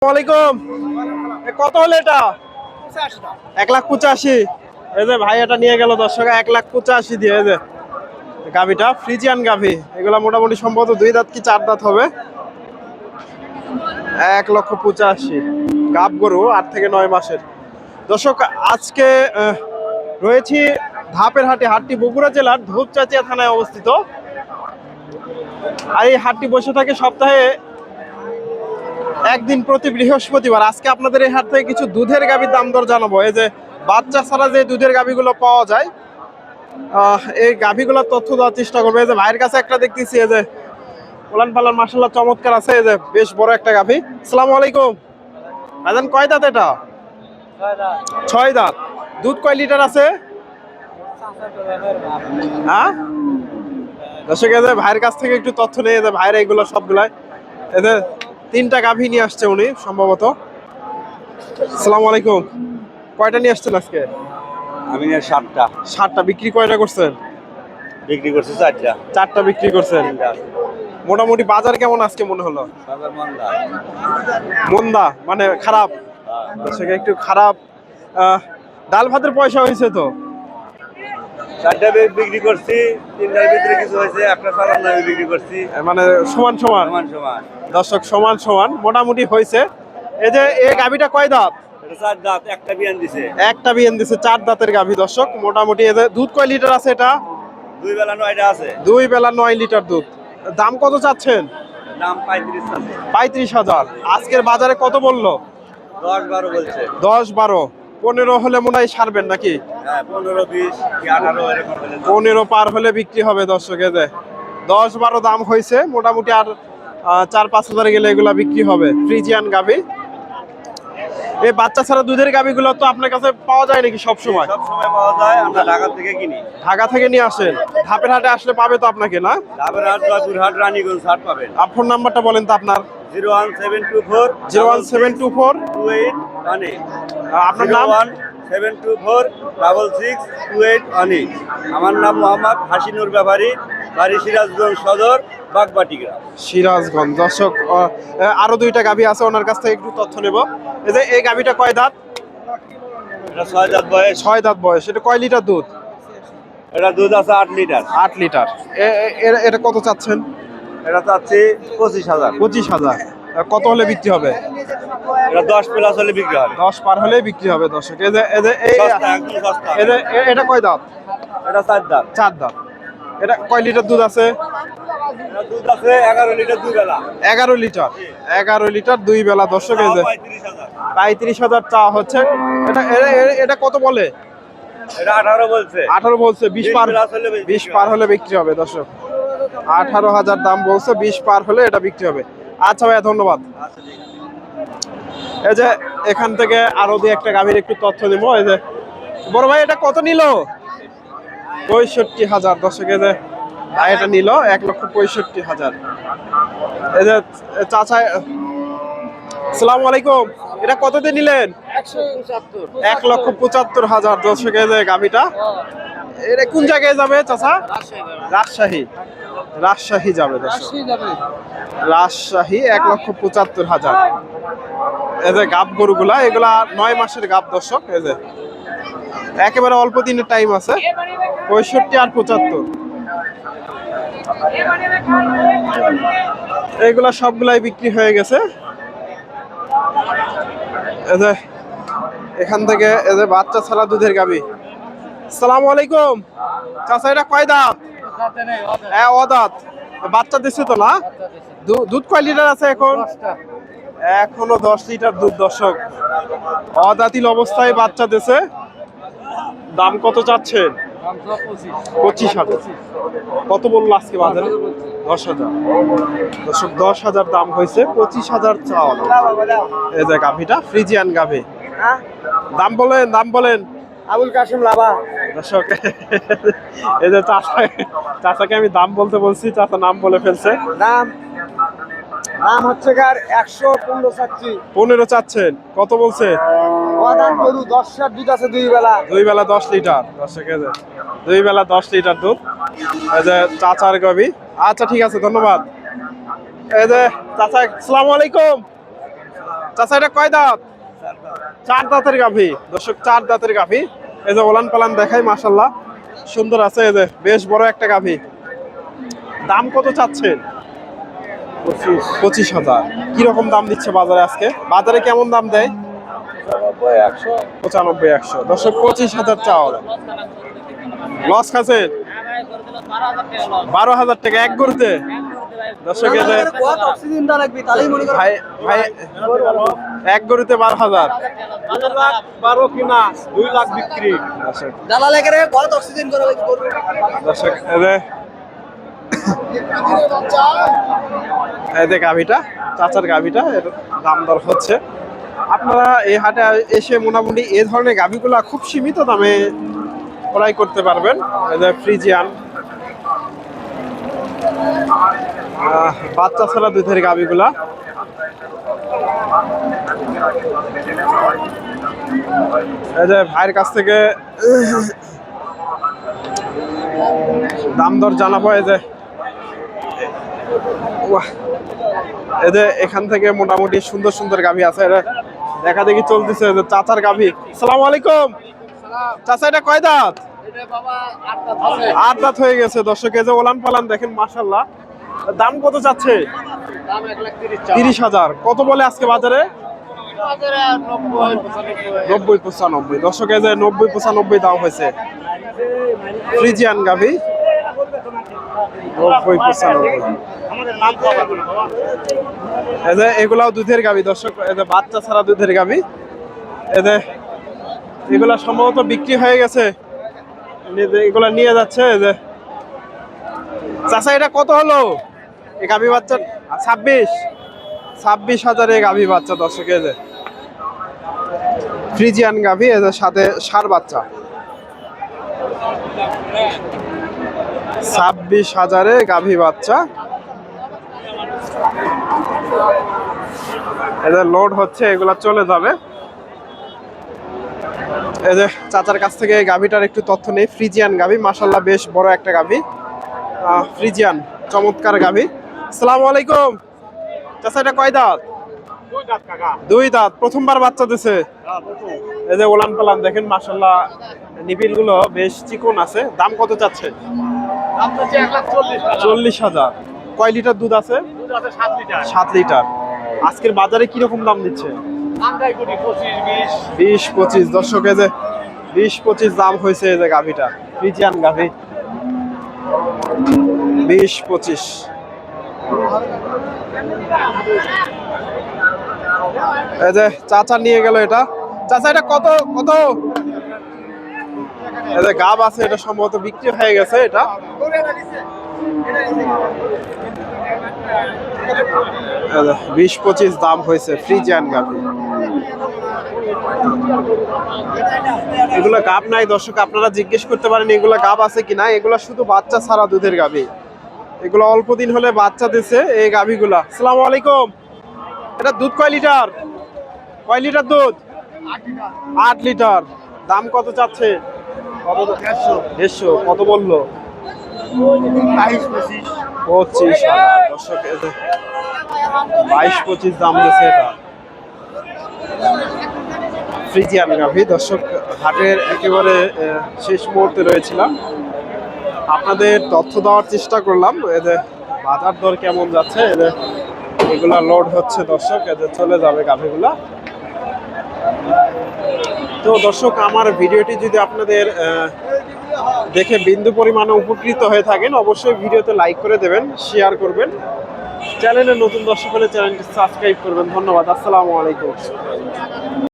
ওয়ালাইকুম। কত হলো এটা? 1,85,000। এই যে ভাই এটা নিয়ে গেল দর্শক 1,85,000 দিয়ে। এই যে গাভিটা ফ্রিজিয়ান গাভি, এগুলা মোটামুটি সম্ভবত 2 দাঁত কি 4 দাঁত হবে। 1,85,000 গাব গরু 8 থেকে 9 মাসের। দর্শক আজকে রয়েছি ধাপের হাটে। হাটটি বগুড়া জেলার ধূপচাচিয়া থানায় অবস্থিত। আর এই হাটটি বসে থাকে সপ্তাহে একদিন প্রতি বৃহস্পতিবার। আজকে আপনাদের এই হাট থেকে কিছু দুধের গাভীর দাম দর জানাবো। এই যে বাচ্চা ছাড়া যে দুধের গাভীগুলো পাওয়া যায়, এই গাভীগুলোর তথ্য দেওয়ার চেষ্টা করবো। এই যে ভাইয়ের কাছে একটা দেখতেছি, এই যে উলান পালান মাশাআল্লাহ চমৎকার আছে। এই যে বেশ বড় একটা গাভী। আসসালামু আলাইকুম ভাইজান, কয় দাঁত এটা? 6 দাঁত। দুধ কয় লিটার আছে? হ্যাঁ দর্শক, এই যে ভাইয়ের কাছ থেকে একটু তথ্য নেই। এই যে ভাইয়ের এইগুলো সবগুলাই, এই যে 3টা গাভী নিয়ে আসছে উনি সম্ভবত। আসসালামু আলাইকুম। কয়টা নিয়ে আসছেন আজকে? আমি 7টা। 7টা বিক্রি কয়টা করছেন? বিক্রি করছি 4টা। 4টা বিক্রি করছেন। মোটামুটি বাজার কেমন আজকে মনে হলো? বাজার মন্দা। মন্দা মানে খারাপ? সেটা একটু খারাপ। ডাল ভাতের পয়সা হয়েছে তো? 4টা বিক্রি করছি, 3টার ভিতরে কিছু হয়েছে, একটা চালান আমি বিক্রি করছি। মানে সমান সমান? সমান সমান। দর্শক সমান সমান মোটামুটি হয়েছে। এই যে এই গাভীটা কয় দাঁত? এটা 4 দাঁত, একটা বিয়ান দিছে। একটা বিয়ান দিছে, 4 দাঁতের গাভী দর্শক। মোটামুটি এই যে দুধ কয় লিটার আছে এটা? 2 বেলা 9টা আছে। 2 বেলা 9 লিটার দুধ। দাম কত চাচ্ছেন? দাম 35 আছে। 35,000। আজকের বাজারে কত বললো? 10-12 বলছে। 10-12 15 হলে মনে হয় ছাড়বেন নাকি? হ্যাঁ, 15-20 কি 18 এরকম হলে। 15 পার হলে বিক্রি হবে দর্শক। এই যে 10-12 দাম হয়েছে মোটামুটি। আর 4-5 হাজার গেলে এগুলা বিক্রি হবে। ফ্রিজিয়ান গাভী। এই বাচ্চা ছাড়া দুধের গাভীগুলো তো আপনার কাছে পাওয়া যায় নাকি সব সময়? সব সময় পাওয়া যায়, আমরা ঢাকা থেকে কিনি। ঢাকা থেকে নিয়ে আসেন? ধাপের হাটে আসলে পাবে তো আপনাকে না? ধাপের হাট, জয়পুরহাট, রানীগঞ্জ হাট পাবেন। ফোন নাম্বারটা বলেন তো আপনার। 01724 01724 2818। আপনার নাম? 01724 662818। আমার নাম মোহাম্মদ হাসিনুর ব্যাপারী, বাড়ি সিরাজগঞ্জ সদর, বাগবাটিগ্রাম। সিরাজগঞ্জ। দর্শক আরো 2টা গাভী আছে, ওনার কাছ থেকে একটু তথ্য নেব। এই যে এই গাভীটা কয় দাঁত? এটা 6 দাঁত বয়স। 6 দাঁত বয়স। এটা কয় লিটার দুধ? এটা দুধ আছে 8 লিটার। 8 লিটার। এটা কত চাচ্ছেন? এটা চাচ্ছি 25,000। 25,000। কত হলে বিক্রি হবে? এটা 10 প্লাস হলে বিক্রি হবে। 10 পার হলে বিক্রি হবে দর্শক। সস্তা, একদম সস্তা। এটা কয় দাঁত? এটা 4 দাঁত। 4 দাঁত। এটা কয় লিটার দুধ আছে? এটা দুধ আছে 11 লিটার 2 বেলা। 11 লিটার। 11 লিটার 2 বেলা দর্শক। এই যে 35,000। 35,000 চা হচ্ছে। এটা কত বলে? এটা 18 বলছে। 18 বলছে। 20 পার, plus হলে বিক্রি 20 পার হলে বিক্রি হবে দর্শক। 18,000 দাম বলছে, 20 পার হলে এটা বিক্রি হবে। আচ্ছা ভাইয়া, ধন্যবাদ। আচ্ছা, ঠিক আছে। এই যে এখান থেকে আরো 2-একটা গাভীর একটু তথ্য দিব। এই যে বড় ভাই এটা কত নিল? 65,000 দর্শক। এই যে ভাই এটা নিল 1,65,000। এই যে চাচা, আসসালামু আলাইকুম। এটা কততে নিলেন? 1,75,000 দর্শক। এই যে গাভীটা, এটা কোন জায়গায় যাবে চাচা? রাজশাহী। রাজশাহী যাবে দর্শক। রাজশাহী 1,75,000। এই যে গাব গরুগুলা, এগুলা 9 মাসের গাব দর্শক। এই যে একেবারে অল্প দিনের টাইম আছে। 65 আর 75 এইগুলা সবগুলাই বিক্রি হয়ে গেছে। এই যে এখান থেকে এই যে বাচ্চা ছাড়া দুধের গাভী। আসসালামু আলাইকুম চাচা, এটা কয় দাঁত? হ্যাঁ, অদাঁত। বাচ্চা দিচ্ছে তো না? দুধ কয় লিটার আছে এখন? এখনো 10 লিটার দুধ দর্শক। অদাঁতিল অবস্থায় বাচ্চা দিছে। দাম কত চাচ্ছেন? 25,000। কত বললো আজকে বাজারে? 10,000 দর্শক। 10,000 দাম হয়েছে, 25,000 চাওয়া। এই যে গাভীটা ফ্রিজিয়ান গাভী। দাম বলেন, দাম বলেন। আবুল কাসিম লাভা। দর্শক এই যে চাচাকে আমি দাম বলতে বলছি, চাচা নাম বলে ফেলছে। দাম হচ্ছে কার 115 চাচ্ছি। 15 চাচ্ছেন। কত বলছে? অদান গরু 10 লিটার দুধ আছে 2 বেলা। 2 বেলা 10 লিটার দর্শক। এই যে 2 বেলা 10 লিটার দুধ। এই যে চাচার গাভী। আচ্ছা ঠিক আছে, ধন্যবাদ। এই যে চাচা, আসসালামু আলাইকুম। চাচা এটা কয় দাঁত? 4 দাঁতের গাভী দর্শক, 4 দাঁতের গাভী। এই যে ওলান পালান দেখাই, মাশাআল্লাহ সুন্দর আছে। এই যে বেশ বড় একটা গাভী। দাম কত চাচ্ছেন? 25,000। কিরকম দাম দিচ্ছে বাজারে আজকে? বাজারে কেমন দাম দেয়? 95-100। দর্শক 25,000 চাওয়া। লস খাচ্ছেন? 12,000 টাকা এক গরুতে। দর্শক এই যে ভাই ভাই এক গরুতে 12,000। 12 কিনা 2 লাখ বিক্রি। দর্শক এই যে গাভীটা, চাচার গাভীটা, এর দাম দর হচ্ছে। আপনারা এই হাটে এসে মোটামুটি এই ধরনের গাভীগুলা খুব সীমিত দামে ক্রয় করতে পারবেন। এই যে ফ্রিজিয়ান বাচ্চা ছাড়া দুধের গাভীগুলা। এই যে ভাইয়ের কাছ থেকে দাম দর জানাবো। এই যে এখান থেকে মোটামুটি সুন্দর সুন্দর গাভী আছে। এটা দেখা দেখি চলতেছে। চাচার গাভী। আসসালামু আলাইকুম। চাচা এটা কয় দাঁত? 8 দাঁত হয়ে গেছে। দর্শক এই যে ওলান পালান দেখেন, মাশাআল্লাহ। দাম কত চাচ্ছে? 30,000। কত বলে আজকে বাজারে? 90-95। দর্শক এই যে 90-95 দাম হয়েছে। ফ্রিজিয়ান গাভী 90-95। এই যে এগুলাও দুধের গাভী দর্শক, এই যে বাচ্চা ছাড়া দুধের গাভী। এই যে এগুলা সম্ভবত বিক্রি হয়ে গেছে, এগুলা নিয়ে যাচ্ছে। এই যে চাচা এটা কত হলো এই গাভী বাচ্চা? 26,000 এই গাভী বাচ্চা। দর্শক এই যে ফ্রিজিয়ান গাভী, এদের সাথে ষাঁড় বাচ্চা। 26,000 গাভী বাচ্চা। এদের লোড হচ্ছে, এগুলা চলে যাবে। এই যে চাচার কাছ থেকে গাভীটার একটু তথ্য নেই। ফ্রিজিয়ান গাভী, মাশাআল্লাহ বেশ বড় একটা গাভী। ফ্রিজিয়ান চমৎকার গাভী। আসসালামু আলাইকুম। চাচা এটা কয় দাঁত? 2 দাঁত। প্রথমবার বাচ্চা দিছে। এই যে ওলান পালান দেখেন, মাশাআল্লাহ নিপিল গুলো বেশ চিকন আছে। দাম কত চাচ্ছে? 40,000। কয় লিটার দুধ আছে? 7 লিটার। আজকের বাজারে কিরকম দাম দিচ্ছে? 20-25। দর্শক এই যে 20-25 দাম হয়েছে এই যে গাভীটা, ফ্রিজিয়ান গাভী। 20-25। এই যে চাচা নিয়ে গেল এটা। চাচা এটা কত কত? এই যে গাব আছে, এটা সম্ভবত বিক্রি হয়ে গেছে। এটা 20-25 দাম হয়েছে ফ্রিজিয়ান গাভী। এগুলা গাব নাই দর্শক, আপনারা জিজ্ঞেস করতে পারেন এগুলা গাব আছে কিনা। এগুলা শুধু বাচ্চা ছাড়া দুধের গাভী। এগুলো অল্প দিন হলে বাচ্চা দিছে এই গাভীগুলা। আসসালামু আলাইকুম। এটা দুধ কয় লিটার? কয় লিটার দুধ? 8 লিটার। দাম কত চাচ্ছে? 150। কত বললো? 25,000। দর্শক 22-25 দাম দিয়েছে এটা ফ্রিজিয়ান গাভী। দর্শক হাটের একেবারে শেষ মুহূর্তে রয়েছিলাম, আপনাদের তথ্য দেওয়ার চেষ্টা করলাম। এদের বাজার দর কেমন যাচ্ছে। এদের এগুলা লোড হচ্ছে দর্শক, এদের চলে যাবে গাভীগুলা। তো দর্শক আমার ভিডিওটি যদি আপনাদের দেখে বিন্দু পরিমাণে উপকৃত হয়ে থাকেন, অবশ্যই ভিডিওতে লাইক করে দেবেন, শেয়ার করবেন। চ্যানেলে নতুন দর্শক হলে চ্যানেলটি সাবস্ক্রাইব করবেন। ধন্যবাদ। আসসালামু আলাইকুম।